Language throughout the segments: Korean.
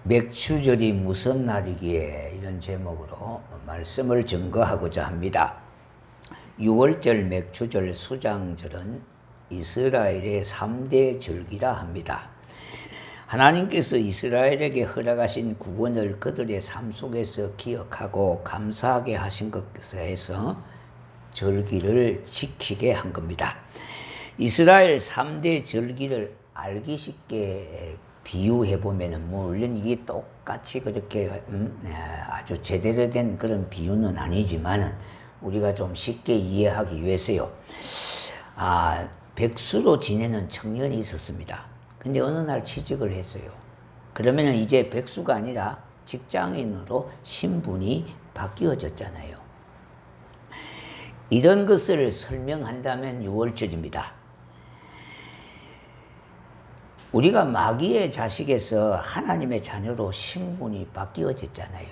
맥추절이 무슨 날이기에 이런 제목으로 말씀을 증거하고자 합니다. 6월절, 맥추절, 수장절은 이스라엘의 3대 절기라 합니다. 하나님께서 이스라엘에게 허락하신 구원을 그들의 삶 속에서 기억하고 감사하게 하신 것에 해서 절기를 지키게 한 겁니다. 이스라엘 3대 절기를 알기 쉽게 비유해 보면은 물론 이게 똑같이 그렇게 아주 제대로 된 그런 비유는 아니지만은 우리가 좀 쉽게 이해하기 위해서요. 백수로 지내는 청년이 있었습니다. 근데 어느 날 취직을 했어요. 그러면은 이제 백수가 아니라 직장인으로 신분이 바뀌어졌잖아요. 이런 것을 설명한다면 6월절입니다. 우리가 마귀의 자식에서 하나님의 자녀로 신분이 바뀌어졌잖아요.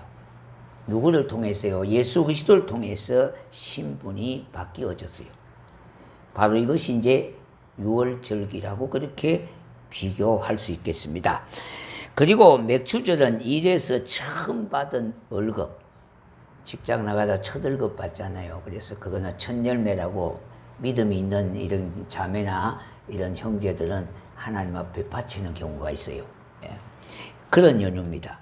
누구를 통해서요? 예수 그리스도를 통해서 신분이 바뀌어졌어요. 바로 이것이 이제 6월절기라고 그렇게 비교할 수 있겠습니다. 그리고 맥추절은 일에서 처음 받은 월급, 직장 나가다 첫 월급 받잖아요. 그래서 그거는 첫 열매라고 믿음이 있는 이런 자매나 이런 형제들은 하나님 앞에 바치는 경우가 있어요. 그런 연유입니다.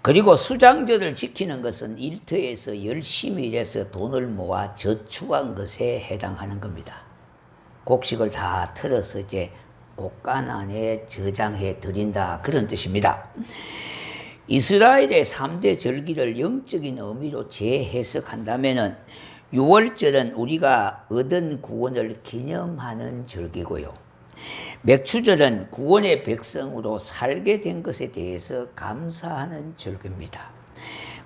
그리고 수장절을 지키는 것은 일터에서 열심히 일해서 돈을 모아 저축한 것에 해당하는 겁니다. 곡식을 다 털어서 이제 곡간 안에 저장해 드린다, 그런 뜻입니다. 이스라엘의 3대 절기를 영적인 의미로 재해석한다면은 6월절은 우리가 얻은 구원을 기념하는 절기고요. 맥추절은 구원의 백성으로 살게 된 것에 대해서 감사하는 절기입니다.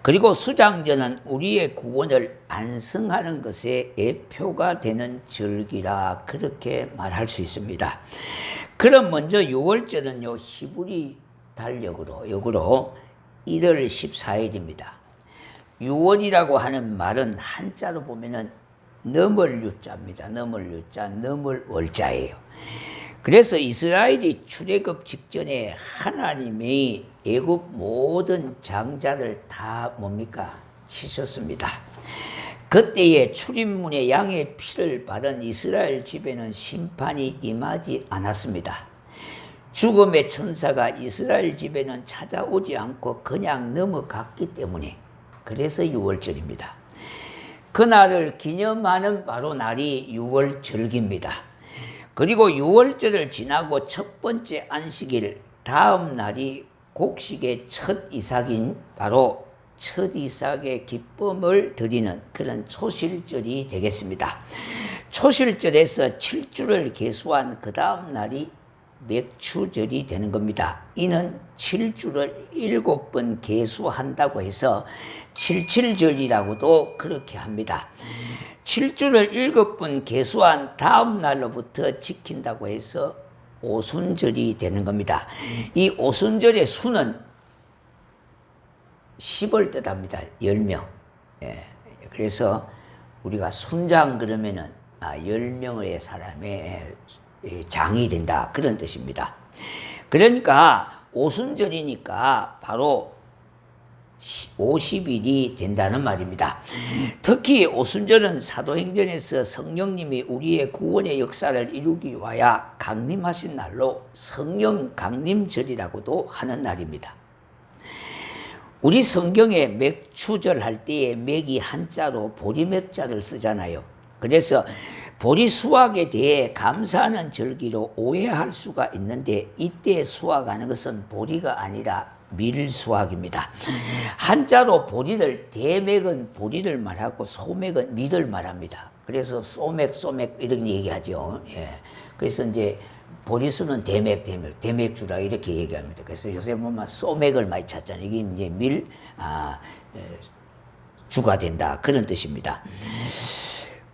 그리고 수장절은 우리의 구원을 안성하는 것에 예표가 되는 절기라 그렇게 말할 수 있습니다. 그럼 먼저 6월절은요, 히브리 달력으로 역으로 1월 14일입니다. 6월이라고 하는 말은 한자로 보면은 너물 유자입니다. 너물 유자, 너물 월자예요. 그래서 이스라엘이 출애굽 직전에 하나님이 애굽 모든 장자를 다 뭡니까? 치셨습니다. 그때에 출입문에 양의 피를 바른 이스라엘 집에는 심판이 임하지 않았습니다. 죽음의 천사가 이스라엘 집에는 찾아오지 않고 그냥 넘어갔기 때문에, 그래서 6월절입니다. 그날을 기념하는 바로 날이 6월절기입니다. 그리고 6월절을 지나고 첫 번째 안식일 다음 날이 곡식의 첫 이삭인 바로 첫 이삭의 기쁨을 드리는 그런 초실절이 되겠습니다. 초실절에서 7주를 계수한 그 다음 날이 맥추절이 되는 겁니다. 이는 7주를 7번 계수한다고 해서 77절이라고도 그렇게 합니다. 7주를 7번 계수한 다음 날로부터 지킨다고 해서 오순절이 되는 겁니다. 이 오순절의 수는 10을 뜻합니다. 10명. 그래서 우리가 순장 그러면은 10명의 사람의 장이 된다, 그런 뜻입니다. 그러니까 오순절이니까 바로 50일이 된다는 말입니다. 특히 오순절은 사도행전에서 성령님이 우리의 구원의 역사를 이루기 위하여 강림하신 날로 성령 강림절이라고도 하는 날입니다. 우리 성경에 맥추절 할 때에 맥이 한자로 보리맥자를 쓰잖아요. 그래서 보리 수확에 대해 감사하는 절기로 오해할 수가 있는데, 이때 수확하는 것은 보리가 아니라 밀 수확입니다. 한자로 보리를, 대맥은 보리를 말하고 소맥은 밀을 말합니다. 그래서 소맥 이렇게 얘기하죠. 그래서 이제 보리수는 대맥주라 이렇게 얘기합니다. 그래서 요새 보면 소맥을 많이 찾잖아요. 이게 이제 주가 된다, 그런 뜻입니다.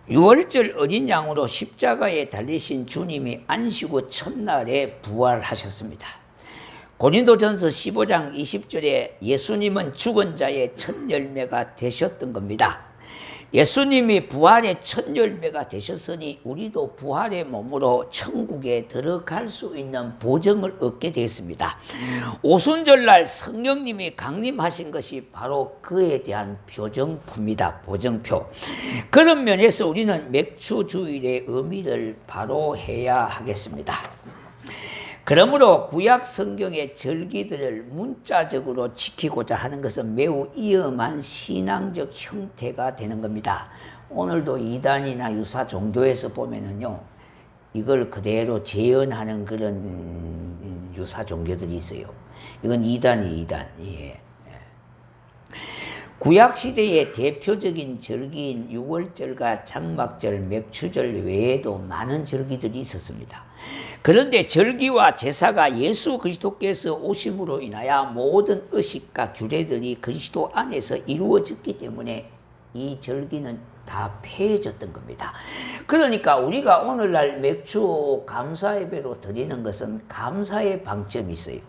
6월절 어린 양으로 십자가에 달리신 주님이 안식 후 첫날에 부활하셨습니다. 고린도전서 15장 20절에 예수님은 죽은 자의 첫 열매가 되셨던 겁니다. 예수님이 부활의 첫 열매가 되셨으니 우리도 부활의 몸으로 천국에 들어갈 수 있는 보증을 얻게 되었습니다. 오순절날 성령님이 강림하신 것이 바로 그에 대한 표정표입니다. 보정표. 그런 면에서 우리는 맥추주일의 의미를 바로 해야 하겠습니다. 그러므로 구약 성경의 절기들을 문자적으로 지키고자 하는 것은 매우 위험한 신앙적 형태가 되는 겁니다. 오늘도 이단이나 유사 종교에서 보면은요, 이걸 그대로 재현하는 그런 유사 종교들이 있어요. 이건 이단. 예. 구약 시대의 대표적인 절기인 유월절과 장막절, 맥추절 외에도 많은 절기들이 있었습니다. 그런데 절기와 제사가 예수 그리스도께서 오심으로 인하여 모든 의식과 규례들이 그리스도 안에서 이루어졌기 때문에 이 절기는 다 폐해졌던 겁니다. 그러니까 우리가 오늘날 맥주 감사 예배로 드리는 것은 감사의 방점이 있어요.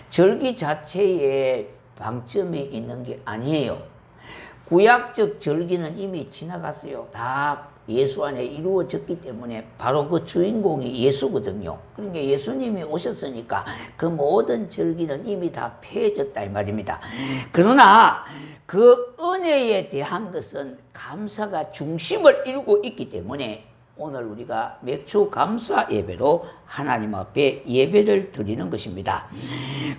절기 자체에 방점이 있는 게 아니에요. 구약적 절기는 이미 지나갔어요. 다 예수 안에 이루어졌기 때문에 바로 그 주인공이 예수거든요. 그러니까 예수님이 오셨으니까 그 모든 절기는 이미 다 폐해졌다 이 말입니다. 그러나 그 은혜에 대한 것은 감사가 중심을 이루고 있기 때문에 오늘 우리가 맥주 감사 예배로 하나님 앞에 예배를 드리는 것입니다.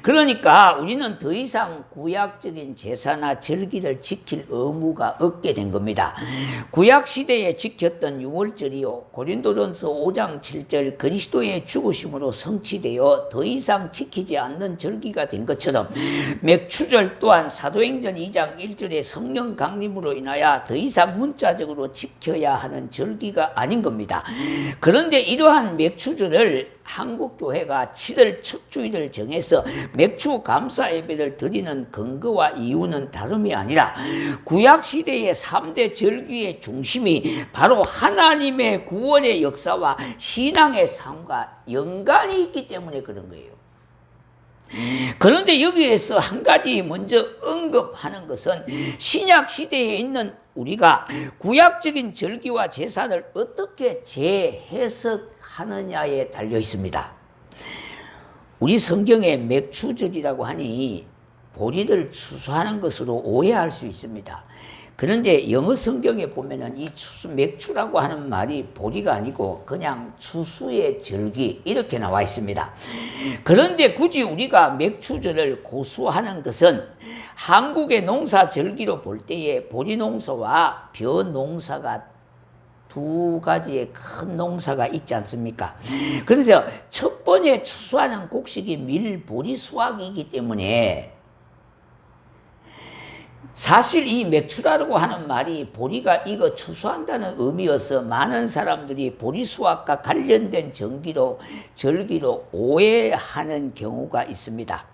그러니까 우리는 더 이상 구약적인 제사나 절기를 지킬 의무가 없게 된 겁니다. 구약 시대에 지켰던 유월절이요, 고린도전서 5장 7절 그리스도의 죽으심으로 성취되어 더 이상 지키지 않는 절기가 된 것처럼 맥추절 또한 사도행전 2장 1절의 성령 강림으로 인하여 더 이상 문자적으로 지켜야 하는 절기가 아닌 겁니다. 그런데 이러한 맥추절을 한국교회가 7월 첫 주일을 정해서 맥주 감사 예배를 드리는 근거와 이유는 다름이 아니라 구약시대의 3대 절기의 중심이 바로 하나님의 구원의 역사와 신앙의 삶과 연관이 있기 때문에 그런 거예요. 그런데 여기에서 한 가지 먼저 언급하는 것은 신약시대에 있는 우리가 구약적인 절기와 제사를 어떻게 재해석하느냐에 달려 있습니다. 우리 성경에 맥추절이라고 하니 보리를 추수하는 것으로 오해할 수 있습니다. 그런데 영어 성경에 보면은 이 맥추라고 하는 말이 보리가 아니고 그냥 추수의 절기 이렇게 나와 있습니다. 그런데 굳이 우리가 맥추절을 고수하는 것은 한국의 농사 절기로 볼 때에 보리 농사와 벼 농사가 두 가지의 큰 농사가 있지 않습니까? 그래서 첫 번째 추수하는 곡식이 밀보리 수확이기 때문에 사실 이 맥추라고 하는 말이 보리가 이거 추수한다는 의미여서 많은 사람들이 보리 수확과 관련된 절기로 오해하는 경우가 있습니다.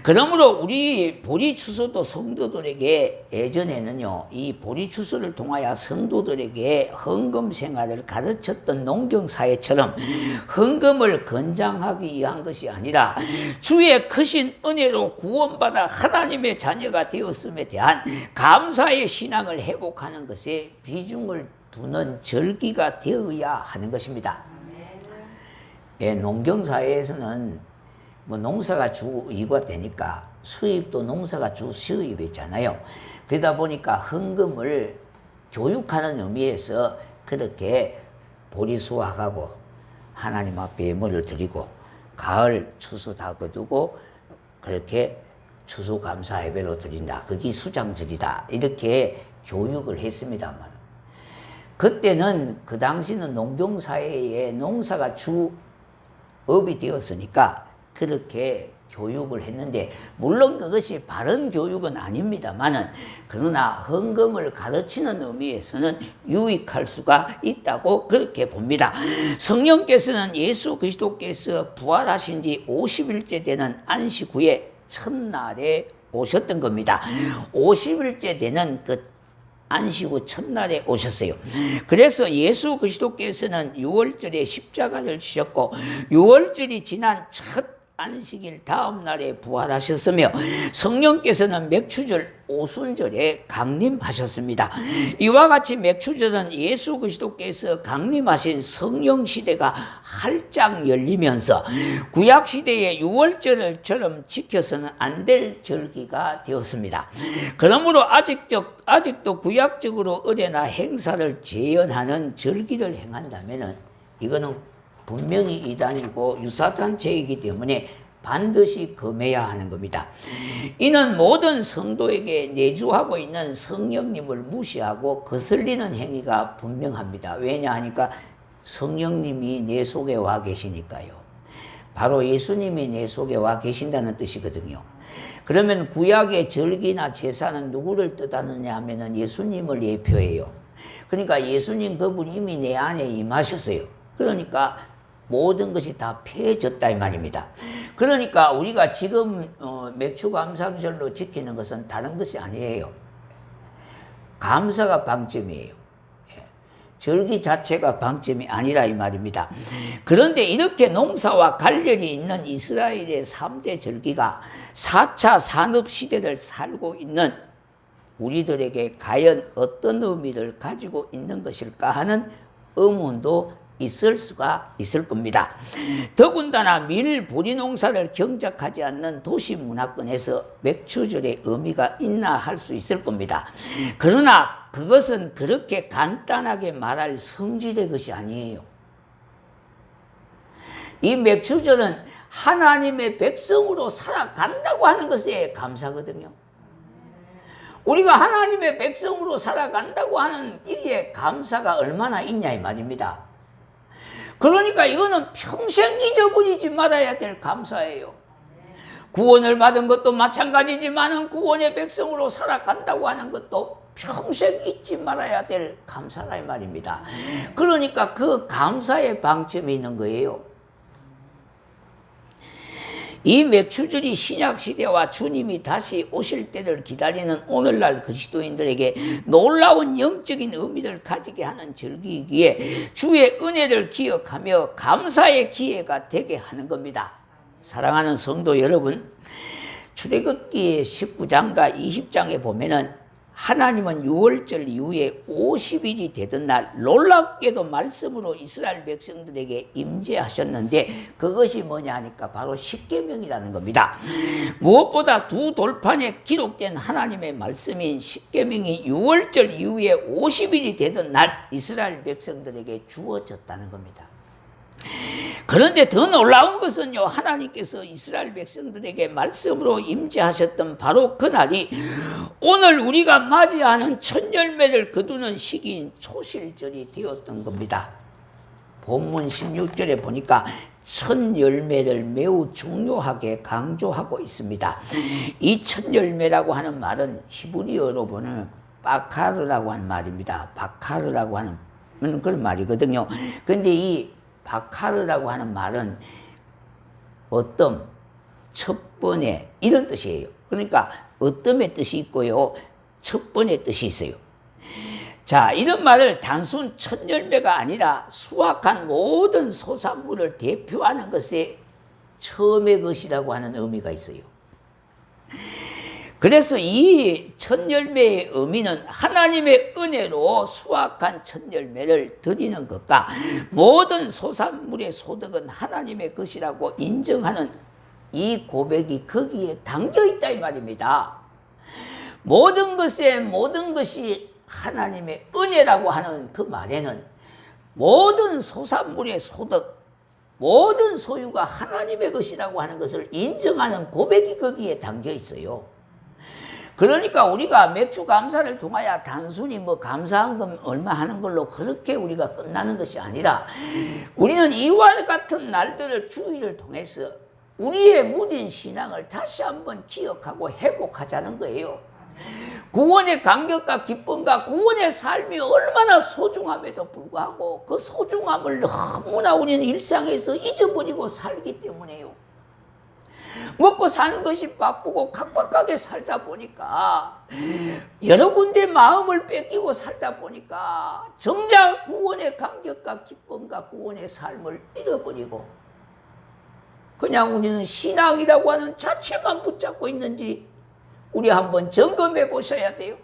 그러므로 우리 보리 추수도 성도들에게 예전에는요, 이 보리 추수를 통하여 성도들에게 헌금 생활을 가르쳤던 농경사회처럼 헌금을 권장하기 위한 것이 아니라 주의 크신 은혜로 구원받아 하나님의 자녀가 되었음에 대한 감사의 신앙을 회복하는 것에 비중을 두는 절기가 되어야 하는 것입니다. 예, 농경사회에서는 뭐 농사가 주 이유가 되니까 수입도 농사가 주 수입이잖아요. 그러다 보니까 헌금을 교육하는 의미에서 그렇게 보리 수확하고 하나님 앞에 예물을 드리고 가을 추수 다 거두고 그렇게 추수감사 예배로 드린다. 그게 수장절이다. 이렇게 교육을 했습니다만 그때는 그 당시는 농경사회에 농사가 주업이 되었으니까 그렇게 교육을 했는데 물론 그것이 바른 교육은 아닙니다만은 그러나 헌금을 가르치는 의미에서는 유익할 수가 있다고 그렇게 봅니다. 성령께서는 예수 그리스도께서 부활하신 지 50일째 되는 안식 후에 첫날에 오셨던 겁니다. 50일째 되는 그 안식 후 첫날에 오셨어요. 그래서 예수 그리스도께서는 6월절에 십자가를 지셨고 6월절이 지난 첫 안식일 다음 날에 부활하셨으며 성령께서는 맥추절 오순절에 강림하셨습니다. 이와 같이 맥추절은 예수 그리스도께서 강림하신 성령 시대가 활짝 열리면서 구약 시대의 유월절처럼 지켜서는 안 될 절기가 되었습니다. 그러므로 아직도 구약적으로 의례나 행사를 재현하는 절기를 행한다면 이거는 분명히 이단이고 유사단체이기 때문에 반드시 금해야 하는 겁니다. 이는 모든 성도에게 내주하고 있는 성령님을 무시하고 거슬리는 행위가 분명합니다. 왜냐 하니까 성령님이 내 속에 와 계시니까요. 바로 예수님이 내 속에 와 계신다는 뜻이거든요. 그러면 구약의 절기나 제사는 누구를 뜻하느냐 하면 예수님을 예표해요. 그러니까 예수님 그분이 이미 내 안에 임하셨어요. 그러니까 모든 것이 다 폐해졌다 이 말입니다. 그러니까 우리가 지금 맥추감사절로 지키는 것은 다른 것이 아니에요. 감사가 방점이에요. 절기 자체가 방점이 아니라 이 말입니다. 그런데 이렇게 농사와 관련이 있는 이스라엘의 3대 절기가 4차 산업시대를 살고 있는 우리들에게 과연 어떤 의미를 가지고 있는 것일까 하는 의문도 있을 수가 있을 겁니다. 더군다나 밀 보리 농사를 경작하지 않는 도시 문화권에서 맥추절의 의미가 있나 할 수 있을 겁니다. 그러나 그것은 그렇게 간단하게 말할 성질의 것이 아니에요. 이 맥추절은 하나님의 백성으로 살아간다고 하는 것에 감사거든요. 우리가 하나님의 백성으로 살아간다고 하는 이게 감사가 얼마나 있냐 이 말입니다. 그러니까 이거는 평생 잊어버리지 말아야 될 감사예요. 구원을 받은 것도 마찬가지지만 구원의 백성으로 살아간다고 하는 것도 평생 잊지 말아야 될 감사라 이 말입니다. 그러니까 그 감사의 방점이 있는 거예요. 이 맥추절이 신약시대와 주님이 다시 오실 때를 기다리는 오늘날 그리스도인들에게 놀라운 영적인 의미를 가지게 하는 절기이기에 주의 은혜를 기억하며 감사의 기회가 되게 하는 겁니다. 사랑하는 성도 여러분, 출애굽기 19장과 20장에 보면은 하나님은 유월절 이후에 50일이 되던 날 놀랍게도 말씀으로 이스라엘 백성들에게 임재하셨는데 그것이 뭐냐 하니까 바로 십계명이라는 겁니다. 무엇보다 두 돌판에 기록된 하나님의 말씀인 십계명이 유월절 이후에 50일이 되던 날 이스라엘 백성들에게 주어졌다는 겁니다. 그런데 더 놀라운 것은요, 하나님께서 이스라엘 백성들에게 말씀으로 임재하셨던 바로 그날이 오늘 우리가 맞이하는 첫 열매를 거두는 시기인 초실절이 되었던 겁니다. 본문 16절에 보니까 첫 열매를 매우 중요하게 강조하고 있습니다. 이 첫 열매라고 하는 말은 히브리어로 보면 바카르라고 하는 말입니다. 바카르라고 하는 그런 말이거든요. 그런데 이 바카르라고 하는 말은 어떤, 첫 번에 이런 뜻이에요. 그러니까 어떤의 뜻이 있고요, 첫 번의 뜻이 있어요. 자, 이런 말을 단순 첫 열매가 아니라 수확한 모든 소산물을 대표하는 것에 처음의 것이라고 하는 의미가 있어요. 그래서 이 첫 열매의 의미는 하나님의 은혜로 수확한 첫 열매를 드리는 것과 모든 소산물의 소득은 하나님의 것이라고 인정하는 이 고백이 거기에 담겨 있다 이 말입니다. 모든 것이 하나님의 은혜라고 하는 그 말에는 모든 소산물의 소득, 모든 소유가 하나님의 것이라고 하는 것을 인정하는 고백이 거기에 담겨 있어요. 그러니까 우리가 맥주 감사를 통하여 단순히 감사한 건 얼마 하는 걸로 그렇게 우리가 끝나는 것이 아니라 우리는 이와 같은 날들을 주의를 통해서 우리의 무딘 신앙을 다시 한번 기억하고 회복하자는 거예요. 구원의 감격과 기쁨과 구원의 삶이 얼마나 소중함에도 불구하고 그 소중함을 너무나 우리는 일상에서 잊어버리고 살기 때문에요. 먹고 사는 것이 바쁘고 각박하게 살다 보니까 여러 군데 마음을 뺏기고 살다 보니까 정작 구원의 감격과 기쁨과 구원의 삶을 잃어버리고 그냥 우리는 신앙이라고 하는 자체만 붙잡고 있는지 우리 한번 점검해 보셔야 돼요.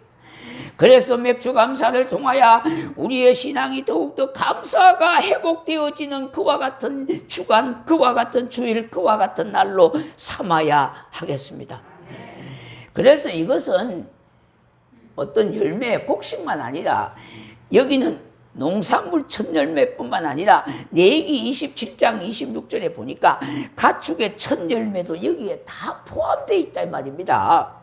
그래서 맥주 감사를 통하여 우리의 신앙이 더욱더 감사가 회복되어지는 그와 같은 주간, 그와 같은 주일, 그와 같은 날로 삼아야 하겠습니다. 그래서 이것은 어떤 열매, 곡식만 아니라 여기는 농산물 첫 열매뿐만 아니라 레위기 27장 26절에 보니까 가축의 첫 열매도 여기에 다 포함되어 있다 이 말입니다.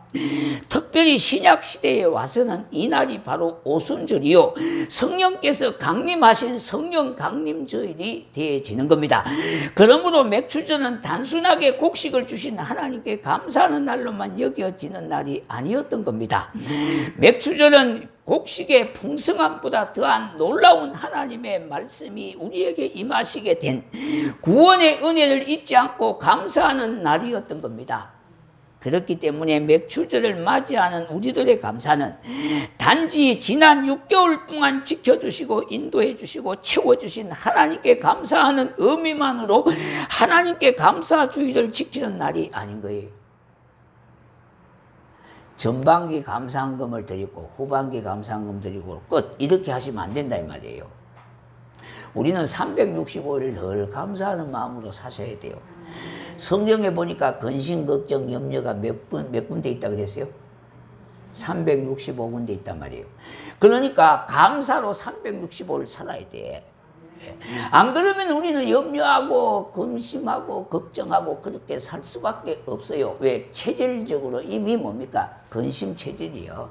특별히 신약시대에 와서는 이날이 바로 오순절이요, 성령께서 강림하신 성령 강림절이 되어지는 겁니다. 그러므로 맥주절은 단순하게 곡식을 주신 하나님께 감사하는 날로만 여겨지는 날이 아니었던 겁니다. 맥주절은 곡식의 풍성함보다 더한 놀라운 하나님의 말씀이 우리에게 임하시게 된 구원의 은혜를 잊지 않고 감사하는 날이었던 겁니다. 그렇기 때문에 맥주절을 맞이하는 우리들의 감사는 단지 지난 6개월 동안 지켜주시고 인도해 주시고 채워주신 하나님께 감사하는 의미만으로 하나님께 감사주의를 지키는 날이 아닌 거예요. 전반기 감사헌금을 드리고 후반기 감사헌금 드리고 끝, 이렇게 하시면 안 된다 이 말이에요. 우리는 365일 늘 감사하는 마음으로 사셔야 돼요. 성경에 보니까 근심, 걱정, 염려가 몇 군데 있다 그랬어요? 365군데 있단 말이에요. 그러니까 감사로 365를 살아야 돼. 안 그러면 우리는 염려하고 근심하고 걱정하고 그렇게 살 수밖에 없어요. 왜? 체질적으로 이미 뭡니까? 근심 체질이요.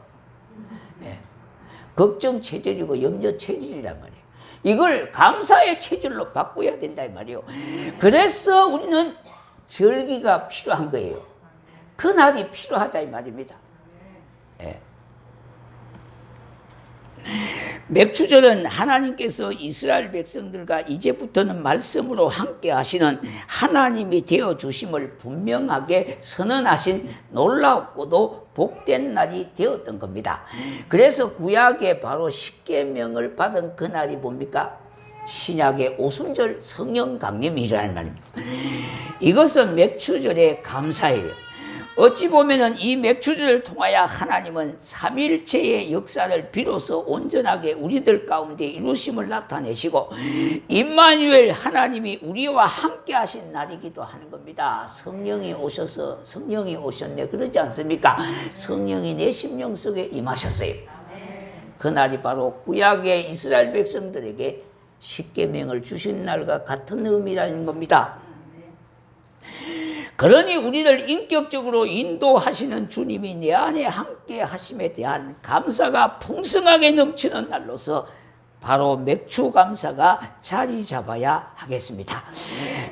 걱정 체질이고 염려 체질이란 말이에요. 이걸 감사의 체질로 바꿔야 된다 이 말이에요. 그래서 우리는 절기가 필요한 거예요. 그날이 필요하다 이 말입니다. 맥주절은 하나님께서 이스라엘 백성들과 이제부터는 말씀으로 함께 하시는 하나님이 되어주심을 분명하게 선언하신 놀랍고도 복된 날이 되었던 겁니다. 그래서 구약에 바로 십계명을 받은 그날이 뭡니까? 신약의 오순절 성령 강림이라는 말입니다. 이것은 맥주절의 감사예요. 어찌 보면은 이 맥주절을 통하여 하나님은 삼일체의 역사를 비로소 온전하게 우리들 가운데 이루심을 나타내시고 임마누엘 하나님이 우리와 함께 하신 날이기도 하는 겁니다. 성령이 오셔서 성령이 오셨네 그러지 않습니까? 성령이 내 심령 속에 임하셨어요. 그날이 바로 구약의 이스라엘 백성들에게 십계명을 주신 날과 같은 의미라는 겁니다. 그러니 우리를 인격적으로 인도하시는 주님이 내 안에 함께 하심에 대한 감사가 풍성하게 넘치는 날로서 바로 맥주 감사가 자리 잡아야 하겠습니다.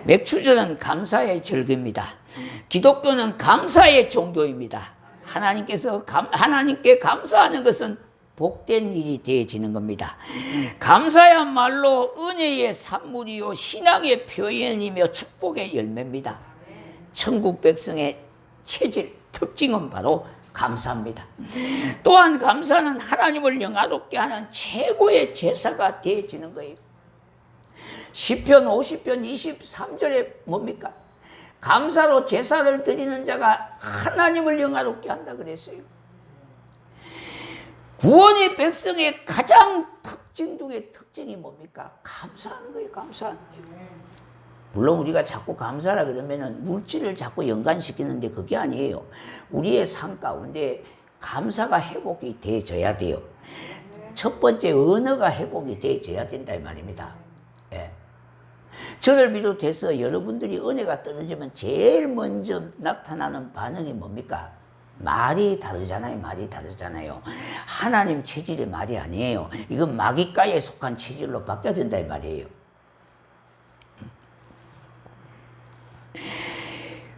맥주절은 감사의 절기입니다. 기독교는 감사의 종교입니다. 하나님께 감사하는 것은 복된 일이 되어지는 겁니다. 감사야말로 은혜의 산물이요 신앙의 표현이며 축복의 열매입니다. 천국 백성의 체질, 특징은 바로 감사입니다. 또한 감사는 하나님을 영화롭게 하는 최고의 제사가 되어지는 거예요. 시편 50편 23절에 뭡니까? 감사로 제사를 드리는 자가 하나님을 영화롭게 한다 그랬어요. 구원의 백성의 가장 특징 중에 특징이 뭡니까? 감사하는 거예요. 감사하는 거예요. 물론 우리가 자꾸 감사라 그러면은 물질을 자꾸 연관시키는데 그게 아니에요. 우리의 삶 가운데 감사가 회복이 되어져야 돼요. 첫 번째 언어가 회복이 되어져야 된다 이 말입니다. 저를 비롯해서 여러분들이 은혜가 떨어지면 제일 먼저 나타나는 반응이 뭡니까? 말이 다르잖아요. 말이 다르잖아요. 하나님 체질의 말이 아니에요. 이건 마귀가에 속한 체질로 바뀌어진다 이 말이에요.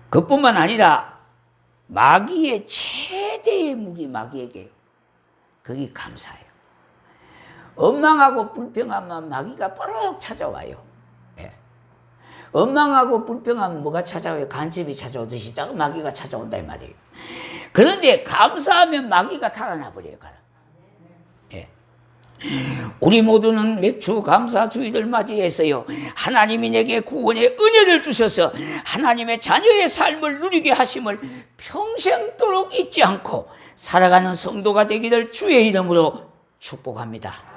그뿐만 아니라 마귀의 최대의 무기 마귀에게요. 그게 감사예요. 엉망하고 불평하면 마귀가 뽀록 찾아와요. 엉망하고 불평하면 뭐가 찾아와요? 간첩이 찾아오듯이 마귀가 찾아온다 이 말이에요. 그런데 감사하면 마귀가 달아나 버려요. 우리 모두는 맥주 감사 주일을 맞이해서요, 하나님이 내게 구원의 은혜를 주셔서 하나님의 자녀의 삶을 누리게 하심을 평생도록 잊지 않고 살아가는 성도가 되기를 주의 이름으로 축복합니다.